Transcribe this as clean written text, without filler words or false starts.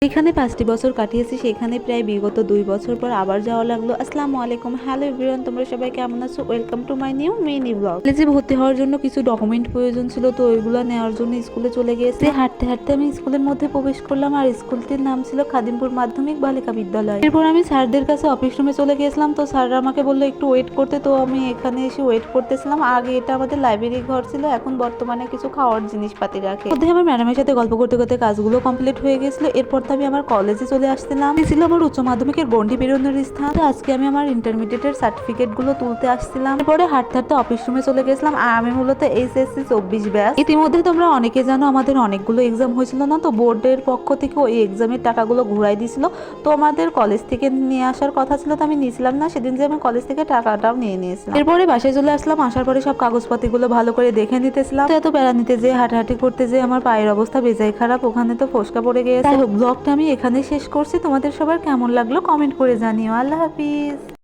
এখানে 5টি বছর কাটিয়েছি, সেখানে প্রায় বিগত 2 বছর পর আবার যাওয়া লাগলো। আসসালামু আলাইকুম, হ্যালো এভরিওয়ান, তোমরা সবাই কেমন আছো? Welcome to my new mini blog. কলেজে ভর্তি হওয়ার জন্য কিছু ডকুমেন্ট প্রয়োজন ছিল, তো ওইগুলো নেওয়ার জন্য স্কুলে চলে গিয়েছি। হাঁটতে হাঁটতে আমি স্কুলের মধ্যে প্রবেশ করলাম, আর স্কুলটির নাম ছিল খাদিমপুর মাধ্যমিক বালিকা বিদ্যালয়। এরপর আমি স্যারদের কাছে অফিস রুমে চলে গিয়েছিলাম, তো স্যাররা আমাকে বললো একটু ওয়েট করতে, তো আমি এখানে এসে ওয়েট করতেছিলাম। আগে এটা আমাদের লাইব্রেরি ঘর ছিল, এখন বর্তমানে কিছু খাওয়ার জিনিসপাতি রাখে। মধ্যে আমার ম্যাডামের সাথে গল্প করতে করতে কাজগুলো কমপ্লিট হয়ে গেছিল। এরপর তো আমি আমার কলেজে চলে আসছিলাম। ছিল আমার উচ্চ মাধ্যমিকের গণ্ডি বেরোনোর স্থান। তো আজকে আমি আমার ইন্টারমিডিয়েটের সার্টিফিকেট গুলো তুলতে আসছিলাম। এরপরে হাঁটতে হাঁটতে অফিস রুমে চলে গেছিলাম। আর আমি মূলত এইচএসসি 24 ব্যাচ। ইতিমধ্যে তোমরা অনেকে জানো আমাদের অনেকগুলো এক্সাম হয়েছিল না, তো বোর্ডের পক্ষ থেকে ওই এক্সামের টাকাগুলো ঘুরাই দিয়েছিল। তো আমাদের কলেজ থেকে নিয়ে আসার কথা ছিল, তো আমি নিয়েছিলাম না। সেদিন যে আমি কলেজ থেকে টাকাটাও নিয়ে নিয়েছিলাম। এরপরে বাসায় চলে আসলাম। আসার পরে সব কাগজপাতিগুলো ভালো করে দেখে নিতেছিলাম। তো এত প্যারা নিতে যে হাঁটাহাঁটি করতে যে আমার পায়ের অবস্থা বেজায় খারাপ, ওখানে তো ফোসকা পড়ে গিয়েছে। ব্লগটা আমি এখানে শেষ করছি। তোমাদের সবার কেমন লাগলো কমেন্ট করে জানিও। আল্লাহ হাফিজ।